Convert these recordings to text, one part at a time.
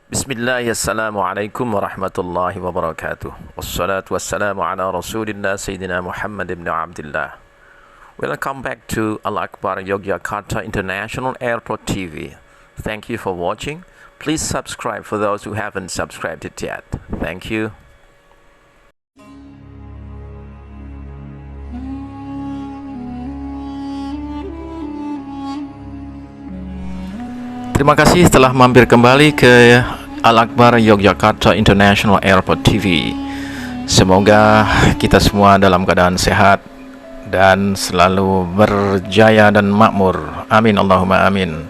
Bismillah, assalamualaikum warahmatullahi wabarakatuh. Wassalatu wassalamu ala rasulillah Sayyidina Muhammad ibn Abdullah. Welcome back to Al-Akbar Yogyakarta International Airport TV. Thank you for watching. Please subscribe for those who haven't subscribed it yet. Thank you. Terima kasih telah mampir kembali ke Al-Akbar Yogyakarta International Airport TV. Semoga kita semua dalam keadaan sehat dan selalu berjaya dan makmur. Amin Allahumma amin.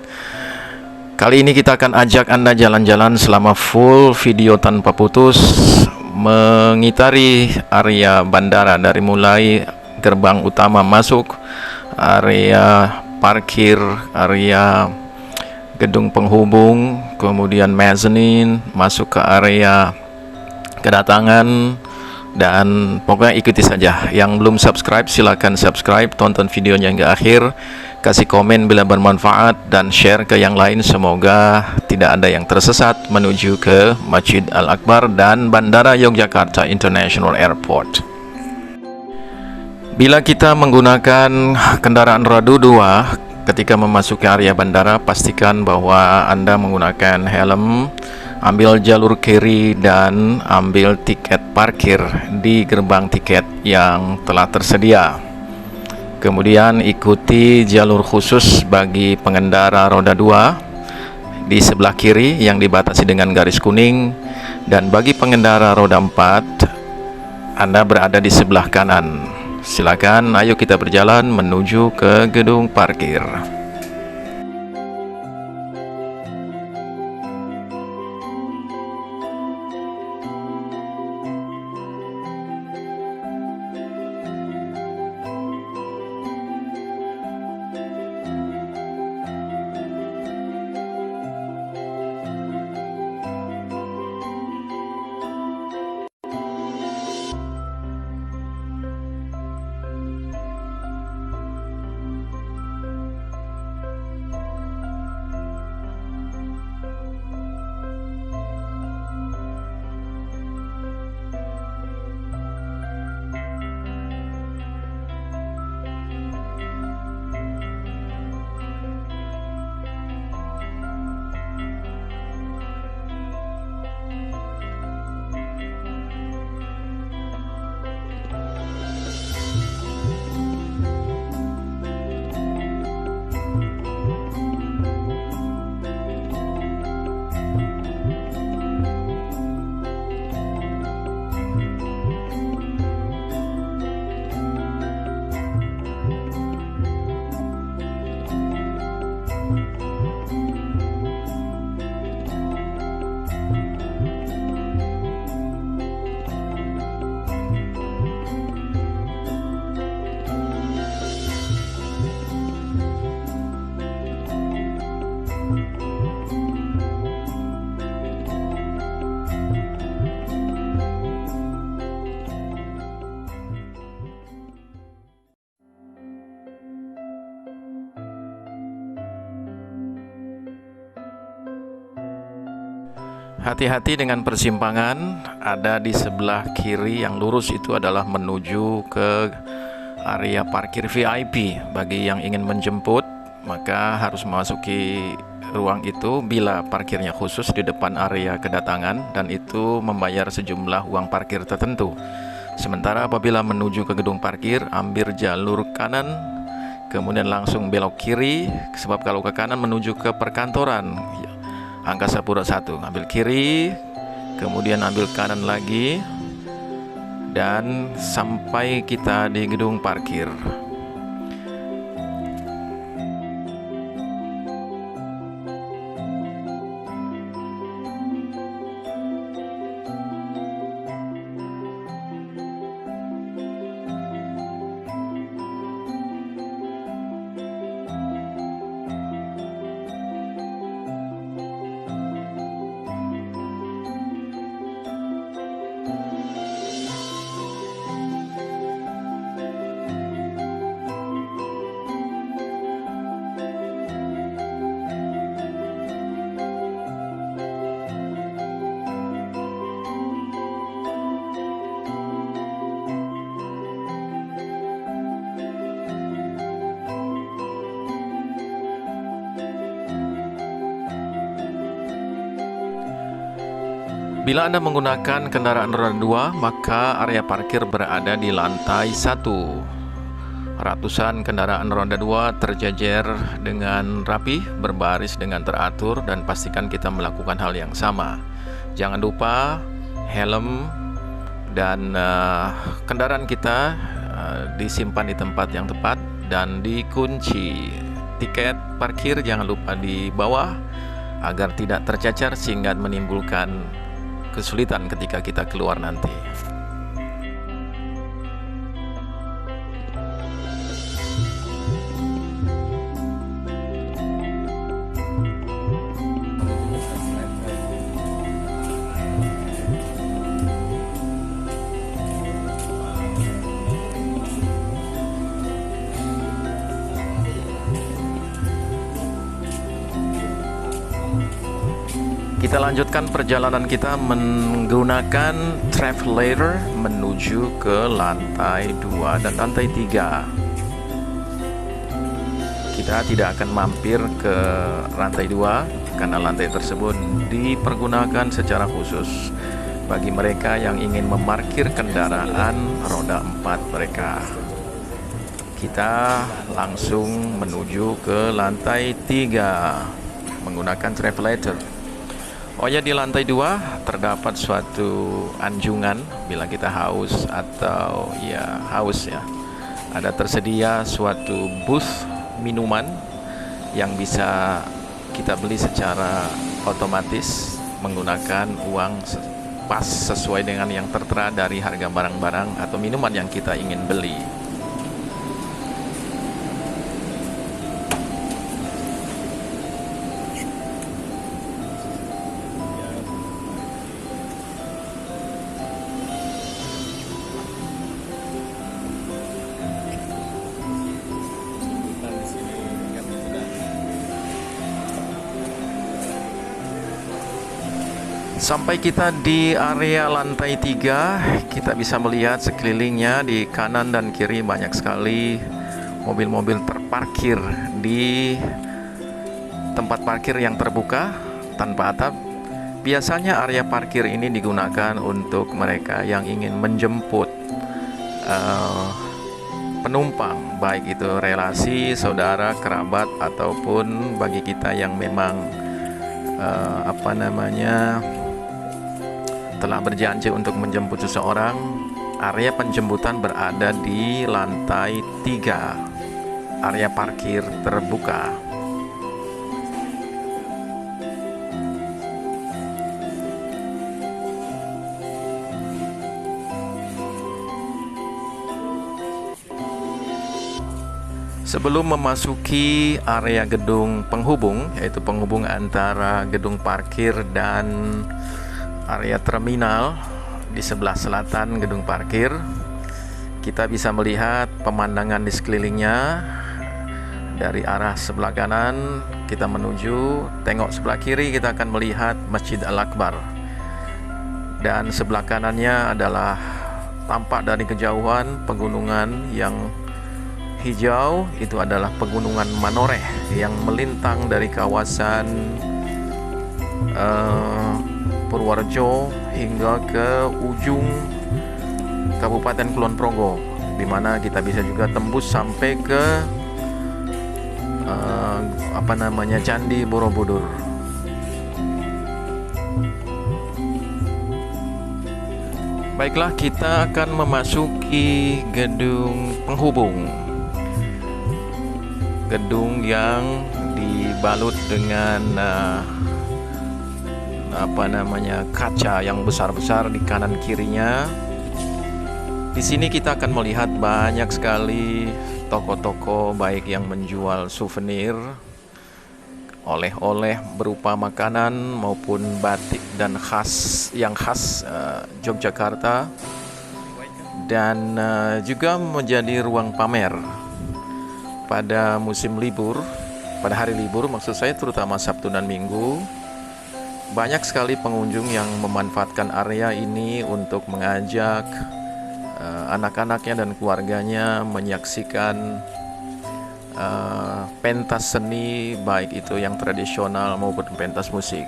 Kali ini kita akan ajak Anda jalan-jalan selama full video tanpa putus, mengitari area bandara dari mulai gerbang utama masuk, area parkir, area gedung penghubung, kemudian mezzanine, masuk ke area kedatangan, dan pokoknya ikuti saja. Yang belum subscribe silakan subscribe, tonton videonya hingga akhir, kasih komen bila bermanfaat, dan share ke yang lain. Semoga tidak ada yang tersesat menuju ke Masjid Al-Akbar dan Bandara Yogyakarta International Airport. Bila kita menggunakan kendaraan roda 2 ketika memasuki area bandara, pastikan bahwa Anda menggunakan helm, ambil jalur kiri, dan ambil tiket parkir di gerbang tiket yang telah tersedia. Kemudian ikuti jalur khusus bagi pengendara roda 2 di sebelah kiri yang dibatasi dengan garis kuning, dan bagi pengendara roda 4 Anda berada di sebelah kanan. Silakan, ayo kita berjalan menuju ke gedung parkir. Hati-hati dengan persimpangan, ada di sebelah kiri yang lurus itu adalah menuju ke area parkir VIP. Bagi yang ingin menjemput, maka harus memasuki ruang itu bila parkirnya khusus di depan area kedatangan, dan itu membayar sejumlah uang parkir tertentu. Sementara apabila menuju ke gedung parkir, ambil jalur kanan, kemudian langsung belok kiri, sebab kalau ke kanan menuju ke perkantoran Angkasa Pura 1, ambil kiri, kemudian ambil kanan lagi, dan sampai kita di gedung parkir. Bila Anda menggunakan kendaraan roda 2, maka area parkir berada di lantai 1. Ratusan kendaraan roda 2 terjejer dengan rapi, berbaris dengan teratur, dan pastikan kita melakukan hal yang sama. Jangan lupa helm dan kendaraan kita disimpan di tempat yang tepat dan dikunci. Tiket parkir jangan lupa dibawa agar tidak tercacar sehingga menimbulkan kesulitan ketika kita keluar nanti. Kita lanjutkan perjalanan kita menggunakan travelator menuju ke lantai 2 dan lantai 3. Kita tidak akan mampir ke lantai 2 karena lantai tersebut dipergunakan secara khusus bagi mereka yang ingin memarkir kendaraan roda 4 mereka. Kita langsung menuju ke lantai 3 menggunakan travelator. Oh ya, di lantai 2 terdapat suatu anjungan bila kita haus atau haus ya. Ada tersedia suatu booth minuman yang bisa kita beli secara otomatis menggunakan uang pas sesuai dengan yang tertera dari harga barang-barang atau minuman yang kita ingin beli. Sampai kita di area lantai 3, kita bisa melihat sekelilingnya di kanan dan kiri banyak sekali mobil-mobil terparkir di tempat parkir yang terbuka tanpa atap. Biasanya area parkir ini digunakan untuk mereka yang ingin menjemput penumpang, baik itu relasi, saudara, kerabat, ataupun bagi kita yang memang telah berjanji untuk menjemput seseorang. Area penjemputan berada di lantai 3, area parkir terbuka. Sebelum memasuki area gedung penghubung, yaitu penghubung antara gedung parkir dan area terminal di sebelah selatan gedung parkir, kita bisa melihat pemandangan di sekelilingnya. Dari arah sebelah kanan kita menuju, tengok sebelah kiri kita akan melihat Masjid Al-Akbar, dan sebelah kanannya adalah tampak dari kejauhan pegunungan yang hijau. Itu adalah pegunungan Manoreh yang melintang dari kawasan Purworejo hingga ke ujung Kabupaten Kulon Progo, di mana kita bisa juga tembus sampai ke Candi Borobudur. Baiklah, kita akan memasuki gedung penghubung, gedung yang dibalut dengan kaca yang besar-besar di kanan kirinya. Di sini kita akan melihat banyak sekali toko-toko, baik yang menjual souvenir, oleh-oleh berupa makanan maupun batik dan khas Yogyakarta, dan juga menjadi ruang pamer pada musim libur, pada hari libur maksud saya, terutama Sabtu dan Minggu. Banyak sekali pengunjung yang memanfaatkan area ini untuk mengajak anak-anaknya dan keluarganya menyaksikan pentas seni, baik itu yang tradisional maupun pentas musik.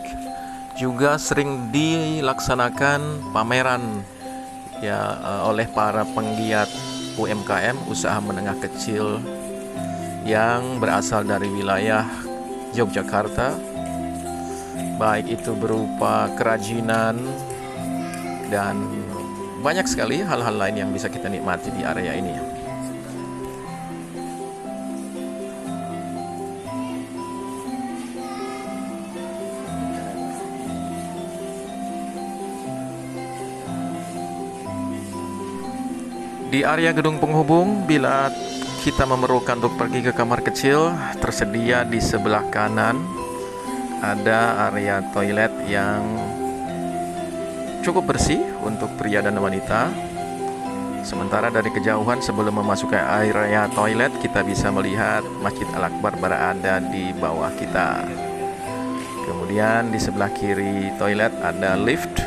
Juga sering dilaksanakan pameran ya oleh para penggiat UMKM, usaha menengah kecil yang berasal dari wilayah Yogyakarta, baik itu berupa kerajinan dan banyak sekali hal-hal lain yang bisa kita nikmati di area ini. Di area gedung penghubung, bila kita memerlukan untuk pergi ke kamar kecil, tersedia di sebelah kanan ada area toilet yang cukup bersih untuk pria dan wanita. Sementara dari kejauhan sebelum memasuki area toilet, kita bisa melihat Masjid Al-Akbar berada di bawah kita. Kemudian di sebelah kiri toilet ada lift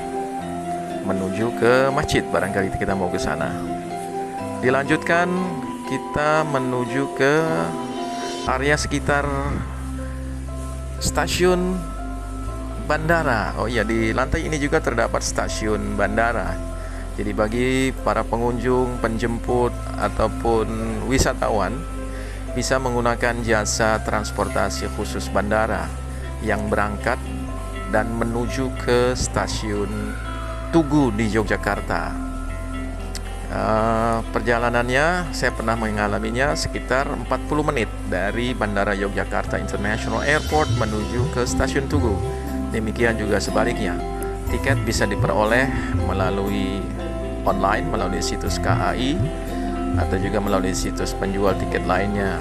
menuju ke masjid, barangkali kita mau ke sana. Dilanjutkan kita menuju ke area sekitar stasiun bandara. Oh iya, di lantai ini juga terdapat stasiun bandara. Jadi bagi para pengunjung, penjemput ataupun wisatawan bisa menggunakan jasa transportasi khusus bandara yang berangkat dan menuju ke stasiun Tugu di Yogyakarta. Perjalanannya saya pernah mengalaminya sekitar 40 menit dari Bandara Yogyakarta International Airport menuju ke Stasiun Tugu. Demikian juga sebaliknya. Tiket bisa diperoleh melalui online, melalui situs KAI atau juga melalui situs penjual tiket lainnya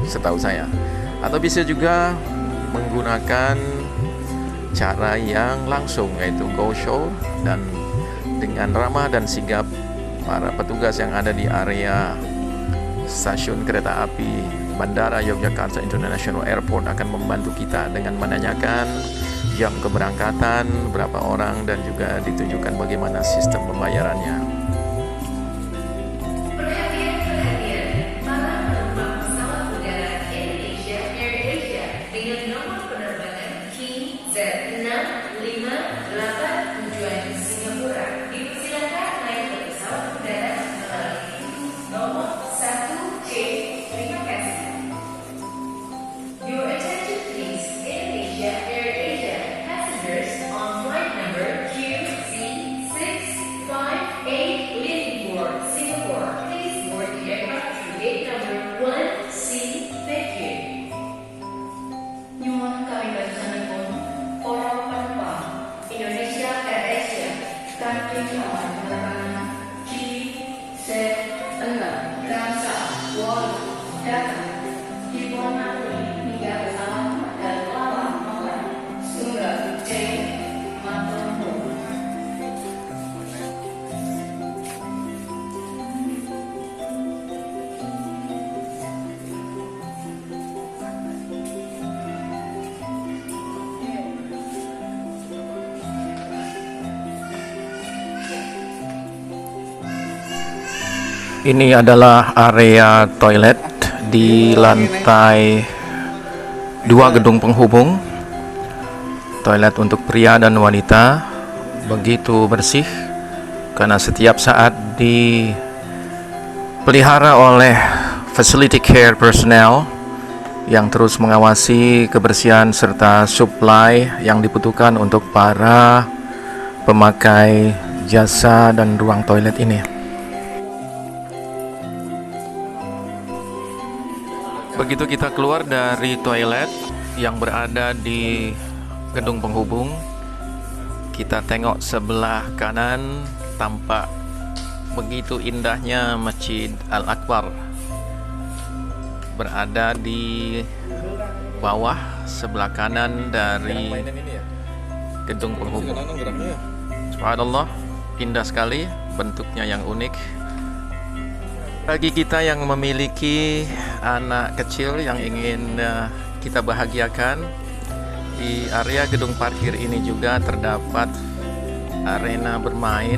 setahu saya. Atau bisa juga menggunakan cara yang langsung, yaitu go show, dan dengan ramah dan sigap para petugas yang ada di area stasiun kereta api Bandara Yogyakarta International Airport akan membantu kita dengan menanyakan jam keberangkatan, berapa orang, dan juga ditunjukkan bagaimana sistem pembayarannya. Ini adalah area toilet di lantai 2 gedung penghubung. Toilet untuk pria dan wanita begitu bersih karena setiap saat dipelihara oleh facility care personnel yang terus mengawasi kebersihan serta supply yang dibutuhkan untuk para pemakai jasa dan ruang toilet ini. Begitu kita keluar dari toilet yang berada di gedung penghubung, kita tengok sebelah kanan, tampak begitu indahnya Masjid Al-Akbar berada di bawah sebelah kanan dari gedung penghubung. Subhanallah, indah sekali, bentuknya yang unik. Bagi kita yang memiliki anak kecil yang ingin kita bahagiakan, di area gedung parkir ini juga terdapat arena bermain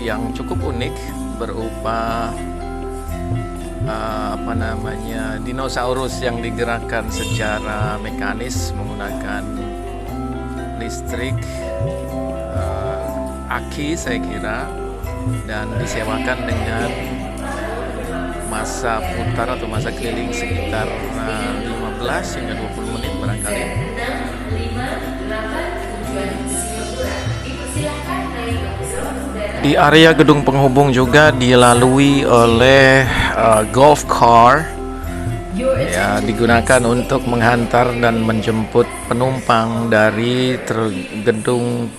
yang cukup unik berupa dinosaurus yang digerakkan secara mekanis menggunakan listrik aki saya kira, dan disewakan dengan masa putar atau masa keliling sekitar 15 hingga 20 menit barangkali. Di area gedung penghubung juga dilalui oleh golf car, ya, digunakan untuk menghantar dan menjemput penumpang dari gedung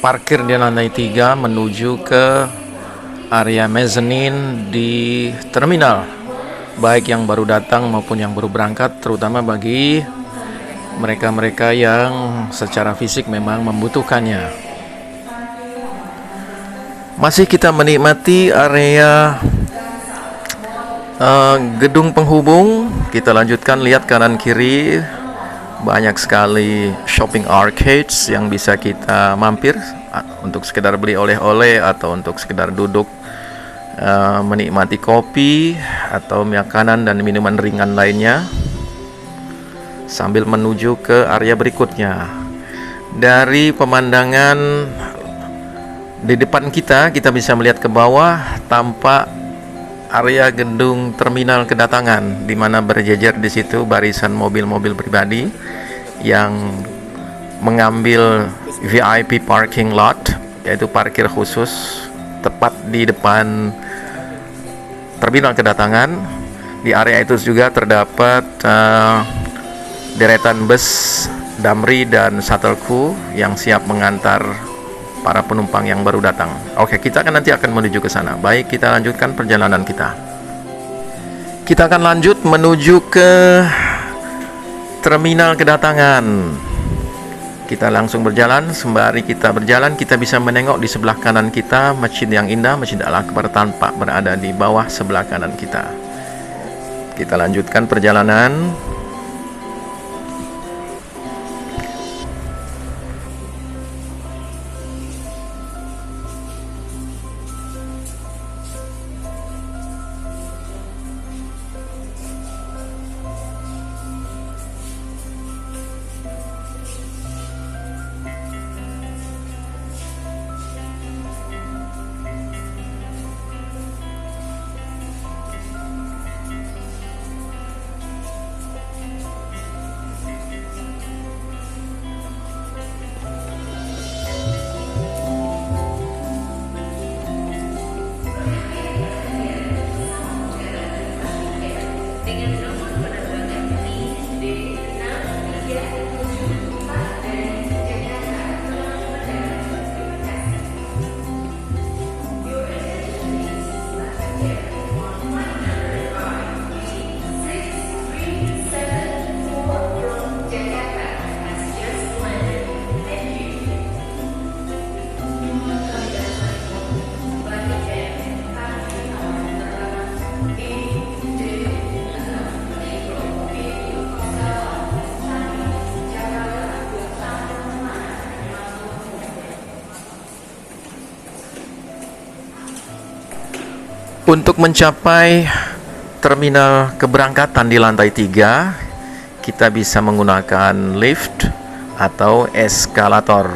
parkir di lantai 3 menuju ke area mezzanine di terminal, baik yang baru datang maupun yang baru berangkat, terutama bagi mereka-mereka yang secara fisik memang membutuhkannya. Masih kita menikmati area gedung penghubung. Kita lanjutkan, lihat kanan kiri, banyak sekali shopping arcades yang bisa kita mampir untuk sekedar beli oleh-oleh atau untuk sekedar duduk menikmati kopi atau makanan dan minuman ringan lainnya sambil menuju ke area berikutnya. Dari pemandangan di depan kita bisa melihat ke bawah, tampak area gedung terminal kedatangan, di mana berjejer di situ barisan mobil-mobil pribadi yang mengambil VIP parking lot, yaitu parkir khusus tepat di depan terminal kedatangan. Di area itu juga terdapat deretan bus Damri dan Shuttleku yang siap mengantar para penumpang yang baru datang. Oke, kita nanti akan menuju ke sana. Baik, kita lanjutkan perjalanan kita. Kita akan lanjut menuju ke terminal kedatangan. Kita langsung berjalan. Sembari kita berjalan, kita bisa menengok di sebelah kanan kita masjid yang indah, Masjid Al-Akbar, tampak berada di bawah sebelah kanan kita. Kita lanjutkan perjalanan. Untuk mencapai terminal keberangkatan di lantai 3, kita bisa menggunakan lift atau eskalator.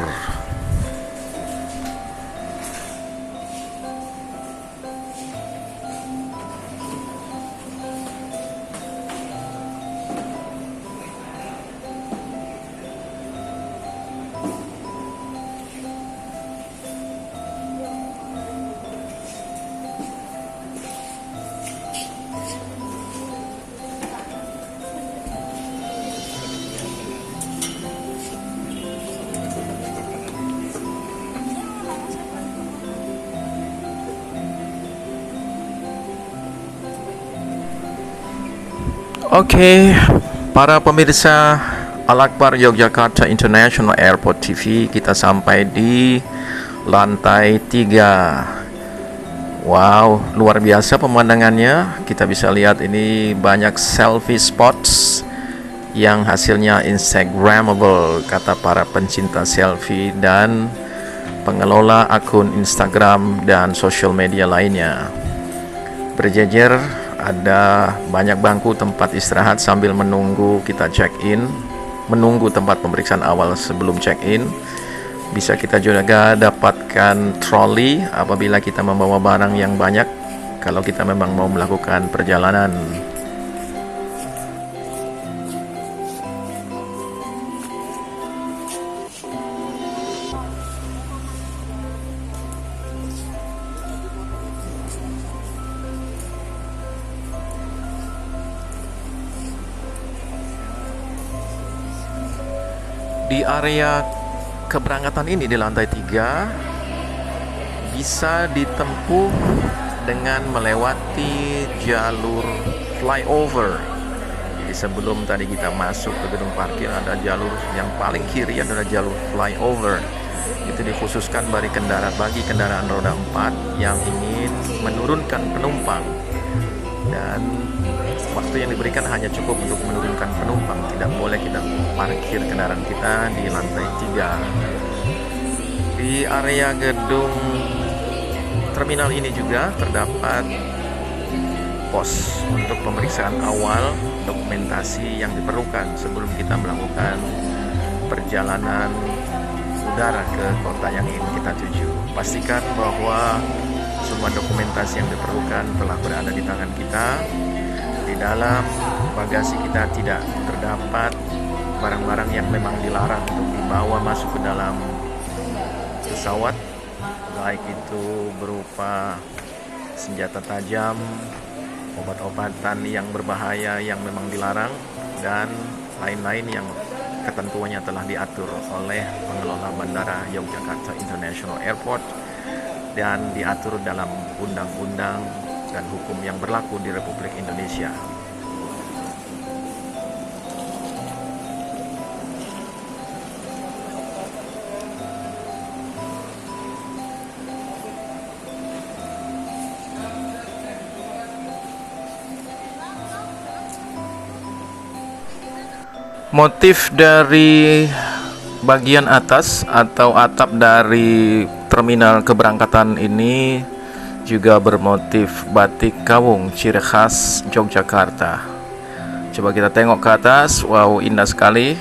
Oke, para pemirsa Al-Akbar Yogyakarta International Airport TV, kita sampai di lantai 3. Wow, luar biasa pemandangannya. Kita bisa lihat ini banyak selfie spots yang hasilnya instagramable, kata para pencinta selfie dan pengelola akun Instagram dan social media lainnya. Berjejer, ada banyak bangku tempat istirahat sambil menunggu kita check in. menunggu tempat pemeriksaan awal sebelum check-in. Bisa kita juga dapatkan troli apabila kita membawa barang yang banyak kalau kita memang mau melakukan perjalanan. Di area keberangkatan ini di lantai 3 bisa ditempuh dengan melewati jalur flyover. Jadi sebelum tadi kita masuk ke gedung parkir, ada jalur yang paling kiri adalah jalur flyover. Itu dikhususkan bagi kendaraan roda 4 yang ingin menurunkan penumpang, dan waktu yang diberikan hanya cukup untuk menurunkan penumpang. Tidak boleh kita parkir kendaraan kita di lantai 3. Di area gedung terminal ini juga terdapat pos untuk pemeriksaan awal dokumentasi yang diperlukan sebelum kita melakukan perjalanan udara ke kota yang ingin kita tuju. Pastikan bahwa semua dokumentasi yang diperlukan telah berada di tangan kita. Di dalam bagasi kita tidak terdapat barang-barang yang memang dilarang untuk dibawa masuk ke dalam pesawat, baik itu berupa senjata tajam, obat-obatan yang berbahaya yang memang dilarang, dan lain-lain yang ketentuannya telah diatur oleh pengelola Bandara Yogyakarta International Airport dan diatur dalam undang-undang dan hukum yang berlaku di Republik Indonesia. Motif dari bagian atas atau atap dari terminal keberangkatan ini juga bermotif batik kawung ciri khas Yogyakarta. Coba kita tengok ke atas, wow, indah sekali.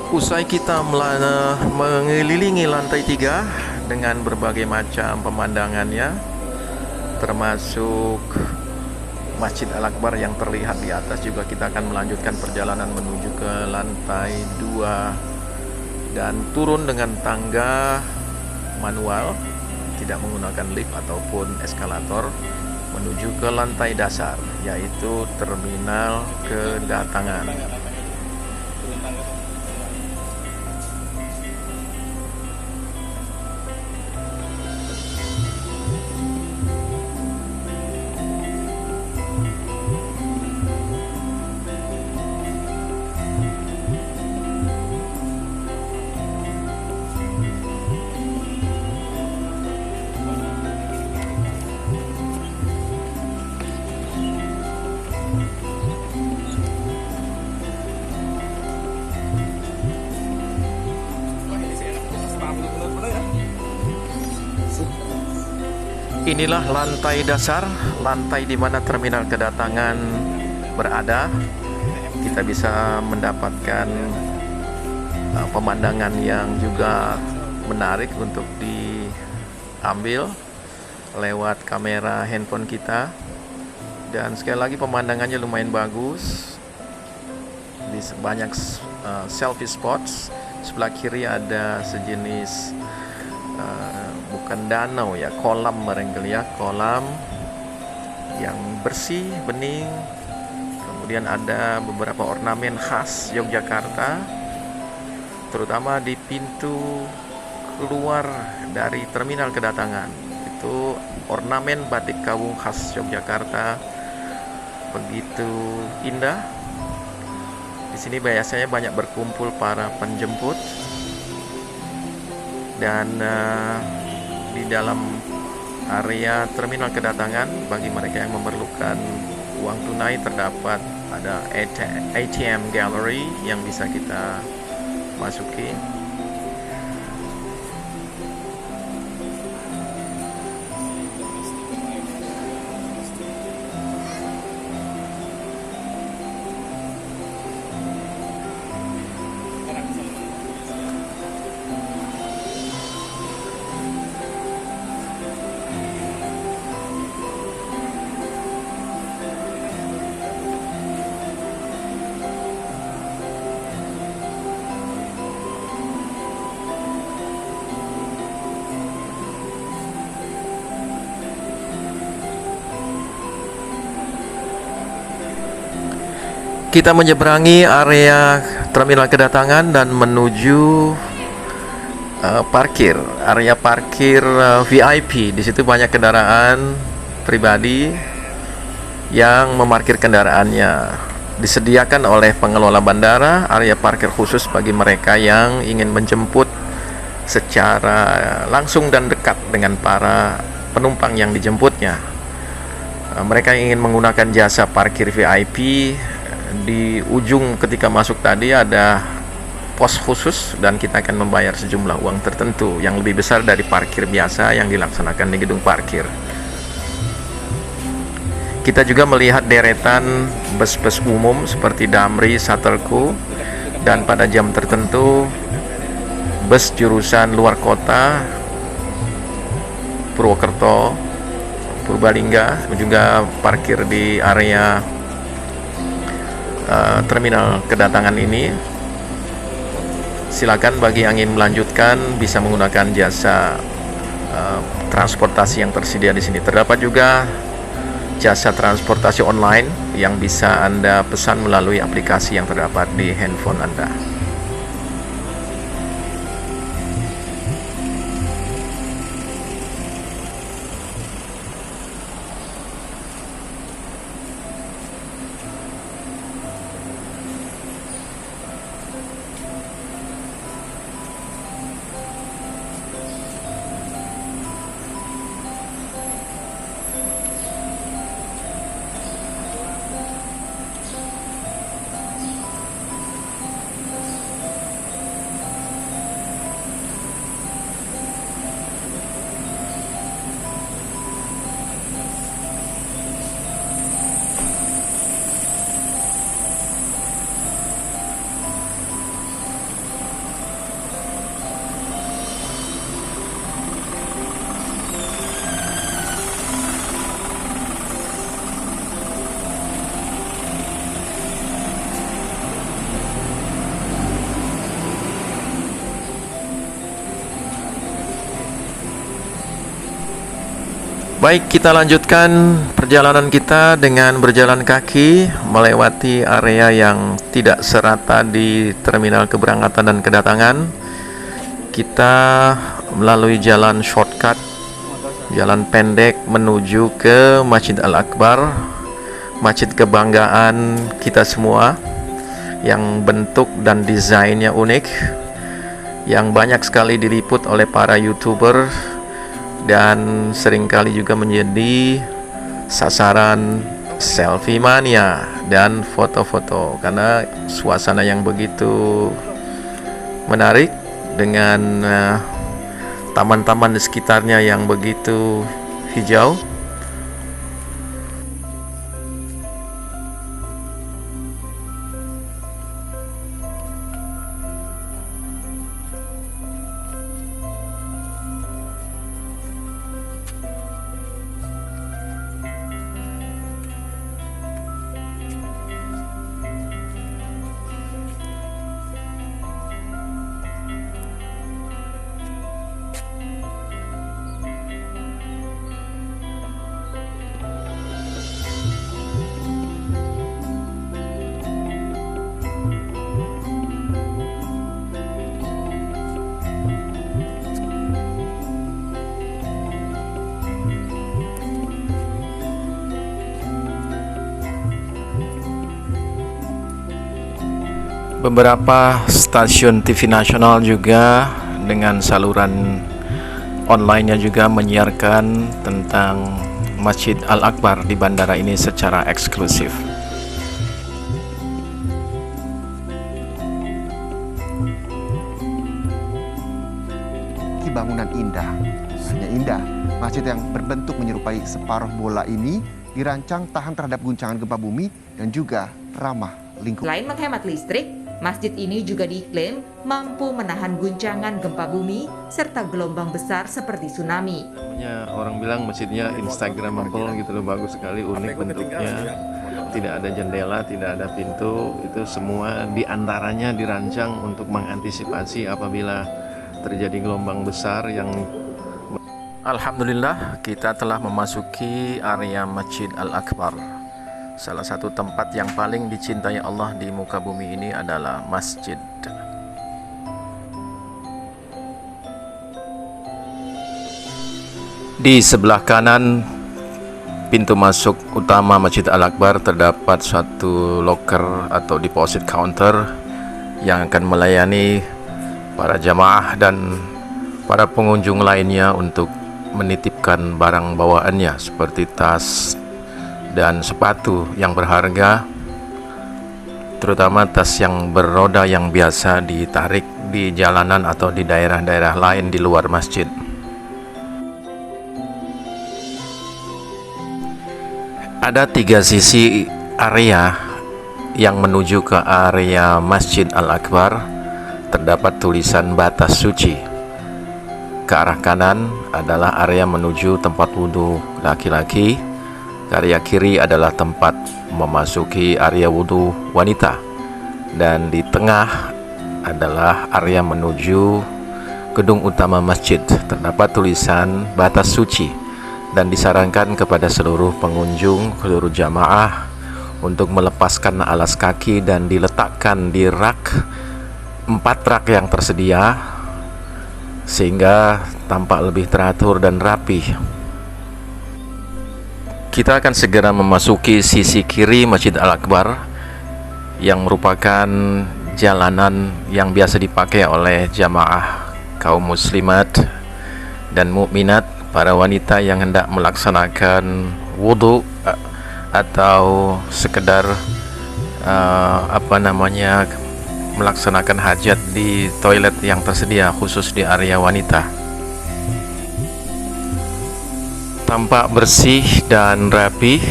Usai kita mengelilingi lantai 3 dengan berbagai macam pemandangannya, termasuk Masjid Al-Akbar yang terlihat di atas, juga kita akan melanjutkan perjalanan menuju ke lantai 2 dan turun dengan tangga manual, tidak menggunakan lift ataupun eskalator, menuju ke lantai dasar, yaitu terminal kedatangan. Inilah lantai dasar, lantai di mana terminal kedatangan berada. Kita bisa mendapatkan pemandangan yang juga menarik untuk diambil lewat kamera handphone kita. Dan sekali lagi pemandangannya lumayan bagus. Di banyak selfie spots. Sebelah kiri ada sejenis bukan danau ya, kolam barangkali ya, kolam yang bersih, bening, Kemudian ada beberapa ornamen khas Yogyakarta, terutama di pintu keluar dari terminal kedatangan. Itu ornamen batik kawung khas Yogyakarta, begitu indah. Di sini biasanya banyak berkumpul para penjemput, dan di dalam area terminal kedatangan bagi mereka yang memerlukan uang tunai terdapat ada ATM gallery yang bisa kita masuki. Kita menyeberangi area terminal kedatangan dan menuju area parkir VIP. Di situ banyak kendaraan pribadi yang memarkir kendaraannya. Disediakan oleh pengelola bandara area parkir khusus bagi mereka yang ingin menjemput secara langsung dan dekat dengan para penumpang yang dijemputnya. Mereka yang ingin menggunakan jasa parkir VIP, di ujung ketika masuk tadi ada pos khusus dan kita akan membayar sejumlah uang tertentu yang lebih besar dari parkir biasa yang dilaksanakan di gedung parkir. Kita juga melihat deretan bus-bus umum seperti Damri, Shuttle-Co, dan pada jam tertentu bus jurusan luar kota Purwokerto, Purbalingga juga parkir di area terminal kedatangan ini. Silakan bagi yang ingin melanjutkan bisa menggunakan jasa transportasi yang tersedia di sini. Terdapat juga jasa transportasi online yang bisa Anda pesan melalui aplikasi yang terdapat di handphone Anda. Baik, kita lanjutkan perjalanan kita dengan berjalan kaki melewati area yang tidak serata di terminal keberangkatan dan kedatangan. Kita melalui jalan shortcut, jalan pendek menuju ke Masjid Al-Akbar, masjid kebanggaan kita semua, yang bentuk dan desainnya unik, yang banyak sekali diliput oleh para YouTuber dan seringkali juga menjadi sasaran selfie mania dan foto-foto karena suasana yang begitu menarik dengan taman-taman di sekitarnya yang begitu hijau. Beberapa stasiun TV nasional juga dengan saluran online-nya juga menyiarkan tentang Masjid Al-Akbar di bandara ini secara eksklusif. Bangunan indah, hanya indah. Masjid yang berbentuk menyerupai separuh bola ini dirancang tahan terhadap guncangan gempa bumi dan juga ramah lingkungan. Selain menghemat listrik, masjid ini juga diklaim mampu menahan guncangan gempa bumi serta gelombang besar seperti tsunami. Orang bilang masjidnya instagramable gitu loh, bagus sekali, unik bentuknya. Tidak ada jendela, tidak ada pintu, itu semua diantaranya dirancang untuk mengantisipasi apabila terjadi gelombang besar yang... Alhamdulillah, kita telah memasuki area Masjid Al-Akbar. Salah satu tempat yang paling dicintai Allah di muka bumi ini adalah masjid. Di sebelah kanan pintu masuk utama Masjid Al-Akbar terdapat suatu loker atau deposit counter yang akan melayani para jamaah dan para pengunjung lainnya untuk menitipkan barang bawaannya seperti tas dan sepatu yang berharga, terutama tas yang beroda yang biasa ditarik di jalanan atau di daerah-daerah lain di luar masjid. Ada 3 sisi area yang menuju ke area Masjid Al-Akbar. Terdapat tulisan batas suci. Ke arah kanan adalah area menuju tempat wudhu laki-laki. Ke area kiri adalah tempat memasuki area wudhu wanita. Dan di tengah adalah area menuju gedung utama masjid. Terdapat tulisan batas suci. Dan disarankan kepada seluruh pengunjung, seluruh jamaah untuk melepaskan alas kaki dan diletakkan di rak, 4 rak yang tersedia sehingga tampak lebih teratur dan rapi. Kita akan segera memasuki sisi kiri Masjid Al-Akbar yang merupakan jalanan yang biasa dipakai oleh jamaah kaum muslimat dan mukminat, para wanita yang hendak melaksanakan wudhu atau sekedar melaksanakan hajat di toilet yang tersedia khusus di area wanita. Tampak bersih dan rapi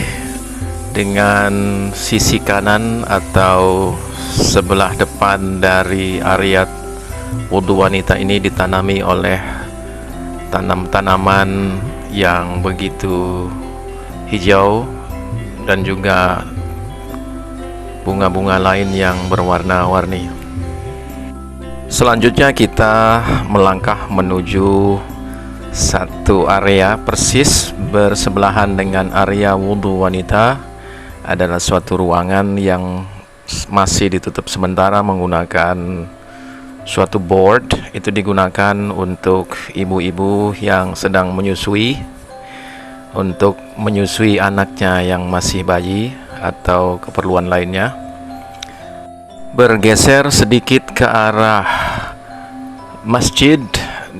dengan sisi kanan atau sebelah depan dari area wudhu wanita ini ditanami oleh tanaman yang begitu hijau dan juga bunga-bunga lain yang berwarna-warni. Selanjutnya kita melangkah menuju satu area persis bersebelahan dengan area wudhu wanita. Adalah suatu ruangan yang masih ditutup sementara menggunakan suatu board. Itu digunakan untuk ibu-ibu yang sedang menyusui, untuk menyusui anaknya yang masih bayi atau keperluan lainnya. Bergeser sedikit ke arah masjid,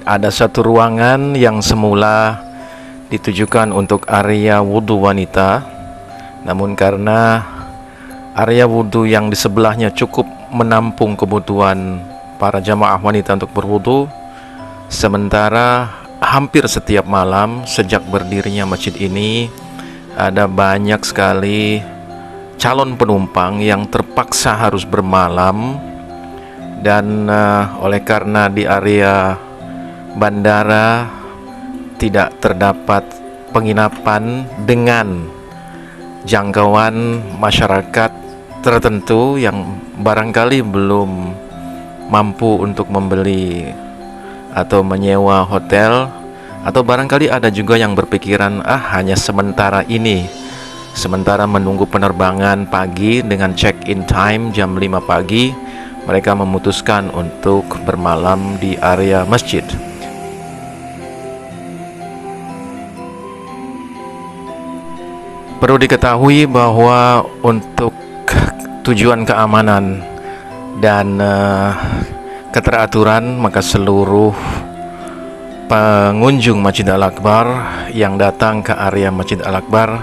ada satu ruangan yang semula ditujukan untuk area wudhu wanita, namun karena area wudhu yang di sebelahnya cukup menampung kebutuhan para jamaah wanita untuk berwudhu, sementara hampir setiap malam sejak berdirinya masjid ini ada banyak sekali calon penumpang yang terpaksa harus bermalam. Dan oleh karena di area bandara tidak terdapat penginapan dengan jangkauan masyarakat tertentu yang barangkali belum mampu untuk membeli atau menyewa hotel, atau barangkali ada juga yang berpikiran hanya sementara ini, sementara menunggu penerbangan pagi dengan check-in time jam 5 pagi, mereka memutuskan untuk bermalam di area masjid. Perlu diketahui bahwa untuk tujuan keamanan dan keteraturan, maka seluruh pengunjung Masjid Al-Akbar yang datang ke area Masjid Al-Akbar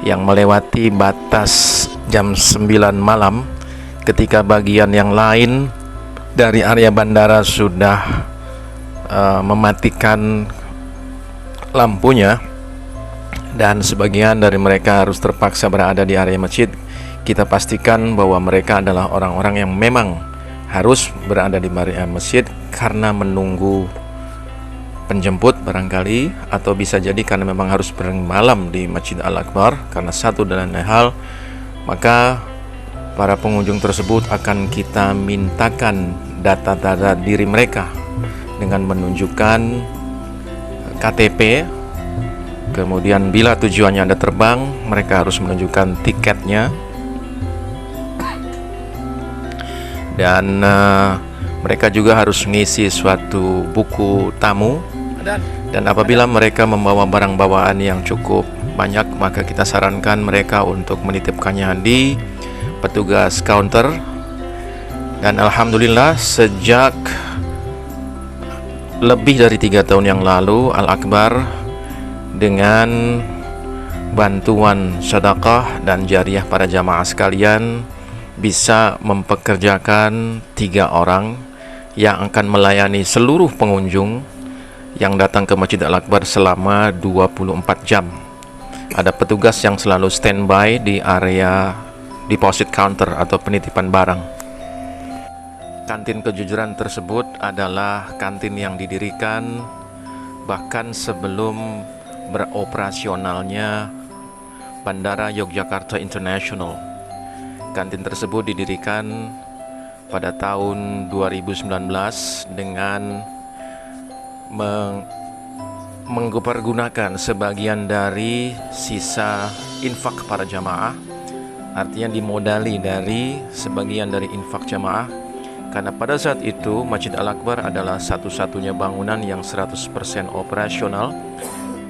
yang melewati batas jam 9 malam, ketika bagian yang lain dari area bandara sudah mematikan lampunya dan sebagian dari mereka harus terpaksa berada di area masjid, kita pastikan bahwa mereka adalah orang-orang yang memang harus berada di area masjid karena menunggu penjemput barangkali, atau bisa jadi karena memang harus bermalam di Masjid Al-Akbar karena satu dan lain hal. Maka para pengunjung tersebut akan kita mintakan data-data diri mereka dengan menunjukkan KTP. Kemudian bila tujuannya Anda terbang, mereka harus menunjukkan tiketnya. Dan mereka juga harus mengisi suatu buku tamu. Dan apabila mereka membawa barang bawaan yang cukup banyak, maka kita sarankan mereka untuk menitipkannya di petugas counter. Dan alhamdulillah sejak lebih dari 3 tahun yang lalu, Al-Akbar dengan bantuan sedekah dan jariah para jamaah sekalian bisa mempekerjakan 3 orang yang akan melayani seluruh pengunjung yang datang ke Masjid Al-Akbar selama 24 jam. Ada petugas yang selalu standby di area deposit counter atau penitipan barang. Kantin kejujuran tersebut adalah kantin yang didirikan bahkan sebelum beroperasionalnya Bandara Yogyakarta International. Kantin tersebut didirikan pada tahun 2019 dengan menggunakan sebagian dari sisa infak para jamaah, artinya dimodali dari sebagian dari infak jamaah, karena pada saat itu Masjid Al-Akbar adalah satu-satunya bangunan yang 100% operasional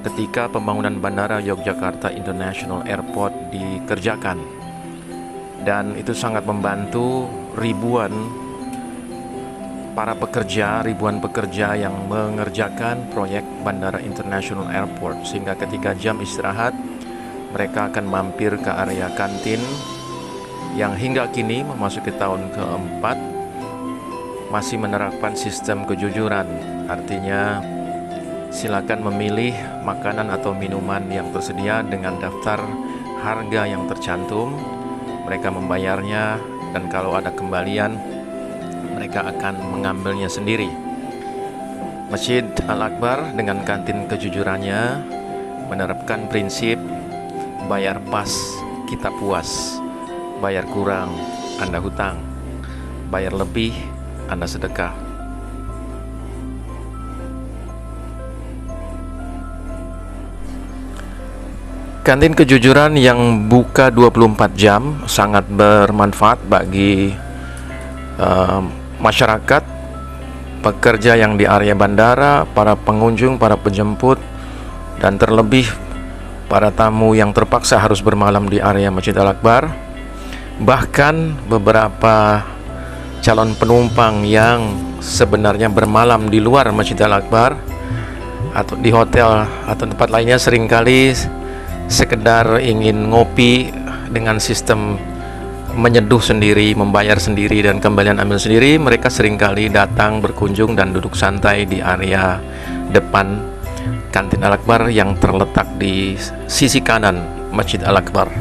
ketika pembangunan Bandara Yogyakarta International Airport dikerjakan. Dan itu sangat membantu ribuan pekerja yang mengerjakan proyek Bandara International Airport, sehingga ketika jam istirahat mereka akan mampir ke area kantin yang hingga kini memasuki tahun keempat masih menerapkan sistem kejujuran. Artinya silakan memilih makanan atau minuman yang tersedia dengan daftar harga yang tercantum. Mereka membayarnya, dan kalau ada kembalian mereka akan mengambilnya sendiri. Masjid Al-Akbar dengan kantin kejujurannya menerapkan prinsip bayar pas kita puas, bayar kurang Anda hutang, bayar lebih Anda sedekah. Kantin kejujuran yang buka 24 jam sangat bermanfaat bagi masyarakat, pekerja yang di area bandara, para pengunjung, para penjemput, dan terlebih para tamu yang terpaksa harus bermalam di area Masjid Al-Akbar. Bahkan beberapa calon penumpang yang sebenarnya bermalam di luar Masjid Al-Akbar atau di hotel atau tempat lainnya, seringkali sekedar ingin ngopi dengan sistem menyeduh sendiri, membayar sendiri, dan kembalian ambil sendiri, mereka seringkali datang berkunjung dan duduk santai di area depan kantin Al-Akbar yang terletak di sisi kanan Masjid Al-Akbar.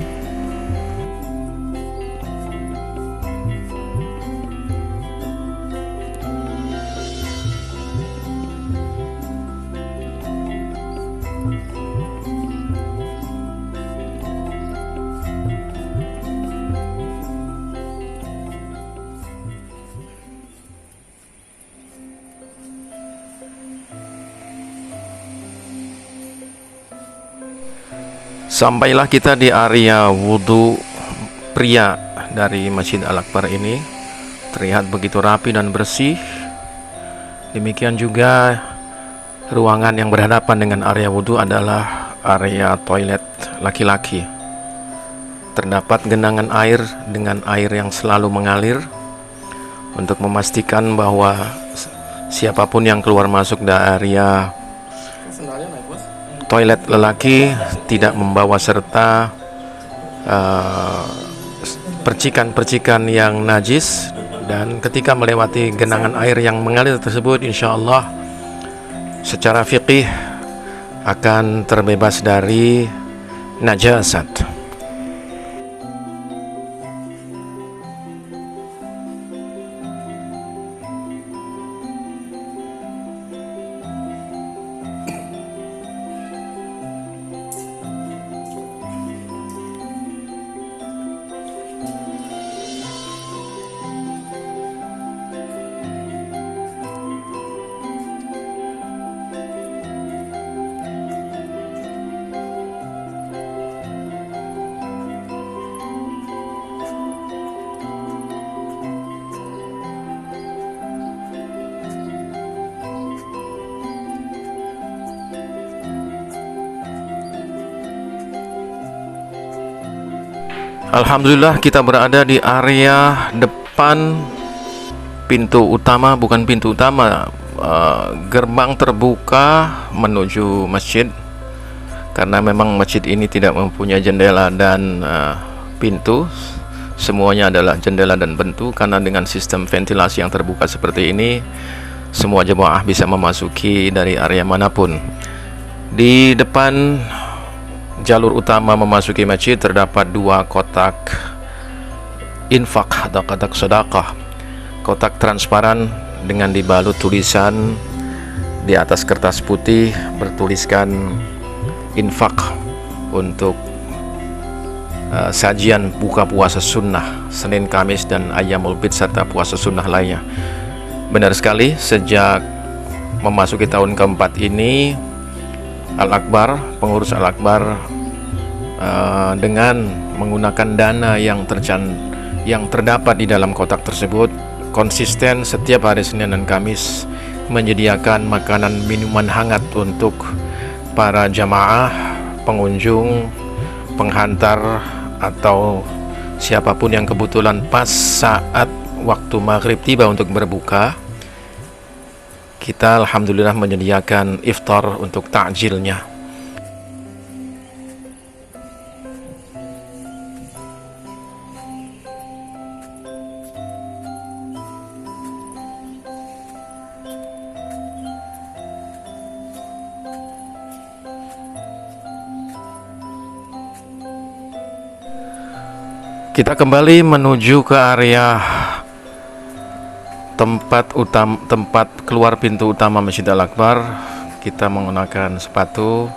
Sampailah kita di area wudhu pria dari Masjid Al-Akbar ini. Terlihat begitu rapi dan bersih. Demikian juga ruangan yang berhadapan dengan area wudhu adalah area toilet laki-laki. Terdapat genangan air dengan air yang selalu mengalir. untuk memastikan bahwa siapapun yang keluar masuk dari area toilet lelaki tidak membawa serta percikan-percikan yang najis, dan ketika melewati genangan air yang mengalir tersebut, insya Allah secara fiqih akan terbebas dari najasat. Alhamdulillah kita berada di area depan pintu utama, bukan pintu utama, gerbang terbuka menuju masjid, karena memang masjid ini tidak mempunyai jendela dan pintu, semuanya adalah jendela dan pintu. Karena dengan sistem ventilasi yang terbuka seperti ini, semua jemaah bisa memasuki dari area manapun. Di depan jalur utama memasuki masjid terdapat dua kotak infak atau kotak sedekah, kotak transparan dengan dibalut tulisan di atas kertas putih bertuliskan infak untuk sajian buka puasa sunnah Senin, Kamis, dan Ayyamul Bid serta puasa sunnah lainnya. Benar sekali, sejak memasuki tahun keempat ini Al-Akbar, pengurus Al-Akbar dengan menggunakan dana yang terdapat di dalam kotak tersebut, konsisten setiap hari Senin dan Kamis menyediakan makanan minuman hangat untuk para jamaah, pengunjung, penghantar, atau siapapun yang kebetulan pas saat waktu maghrib tiba untuk berbuka. Kita alhamdulillah menyediakan iftar untuk takjilnya. Kita kembali menuju ke area tempat keluar pintu utama Masjid Al-Akbar. Kita menggunakan sepatu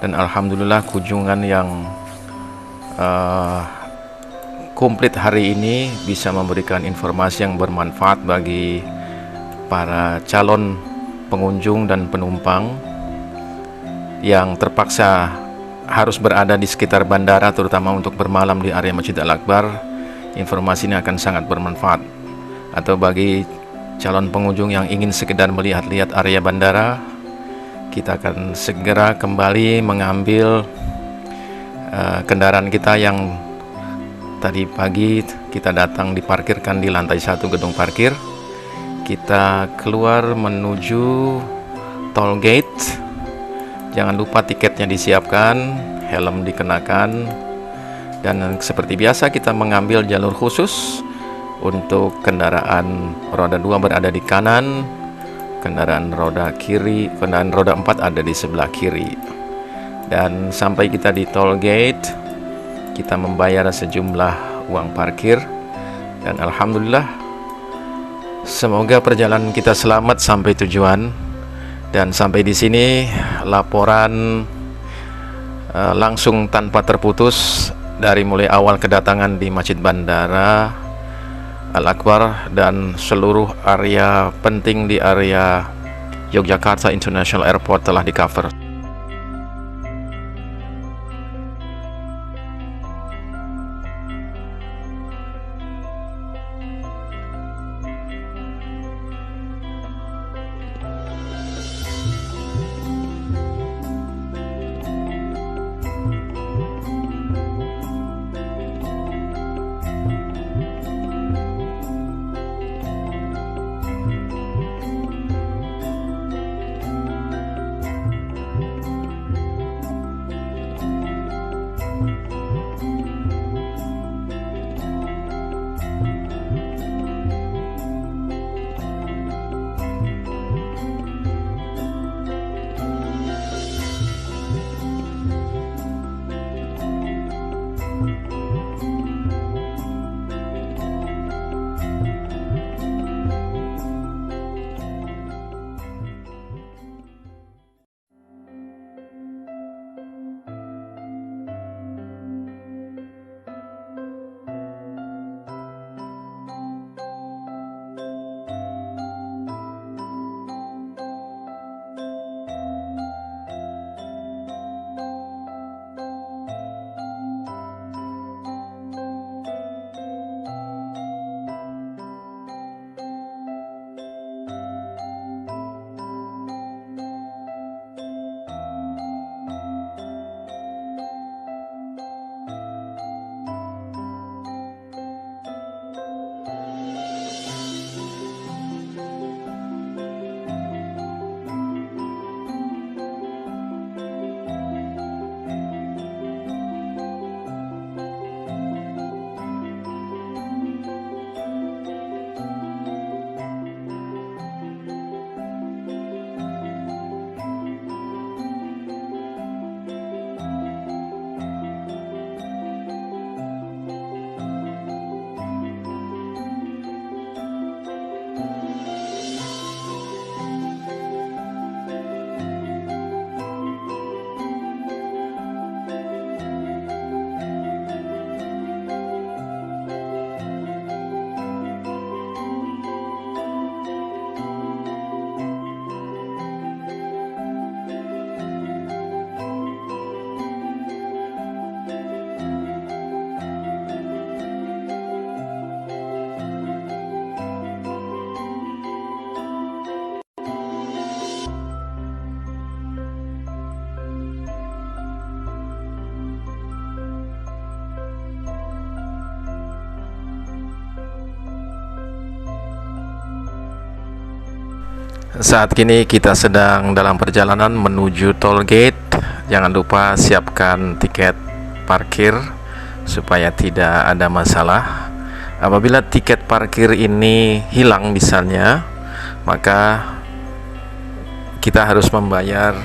dan alhamdulillah kunjungan yang komplit hari ini bisa memberikan informasi yang bermanfaat bagi para calon pengunjung dan penumpang yang terpaksa harus berada di sekitar bandara, terutama untuk bermalam di area Masjid Al-Akbar. Informasi ini akan sangat bermanfaat. Atau bagi calon pengunjung yang ingin sekedar melihat-lihat area bandara, kita akan segera kembali mengambil kendaraan kita yang tadi pagi kita datang diparkirkan di lantai 1 gedung parkir. Kita keluar menuju toll gate. Jangan lupa tiketnya disiapkan, helm dikenakan, dan seperti biasa kita mengambil jalur khusus untuk kendaraan roda 2 berada di kanan, kendaraan roda 4 ada di sebelah kiri. Dan sampai kita di toll gate, kita membayar sejumlah uang parkir, dan alhamdulillah semoga perjalanan kita selamat sampai tujuan. Dan sampai di sini laporan langsung tanpa terputus dari mulai awal kedatangan di Masjid Bandara Al-Akbar dan seluruh area penting di area Yogyakarta International Airport telah di cover. Saat ini kita sedang dalam perjalanan menuju toll gate. Jangan lupa siapkan tiket parkir supaya tidak ada masalah. Apabila tiket parkir ini hilang misalnya, maka kita harus membayar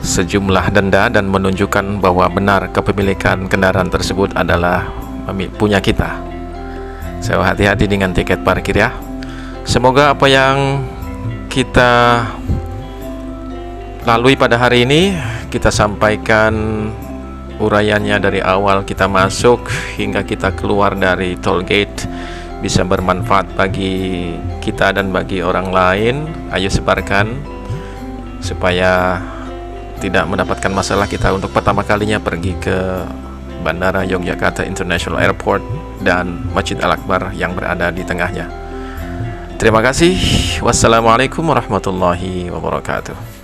sejumlah denda dan menunjukkan bahwa benar kepemilikan kendaraan tersebut adalah punya kita. So, hati-hati dengan tiket parkir ya. Semoga apa yang kita lalui pada hari ini kita sampaikan uraiannya dari awal kita masuk hingga kita keluar dari toll gate bisa bermanfaat bagi kita dan bagi orang lain. Ayo sebarkan supaya tidak mendapatkan masalah kita untuk pertama kalinya pergi ke Bandara Yogyakarta International Airport dan Masjid Al-Akbar yang berada di tengahnya. Terima kasih. Wassalamualaikum warahmatullahi wabarakatuh.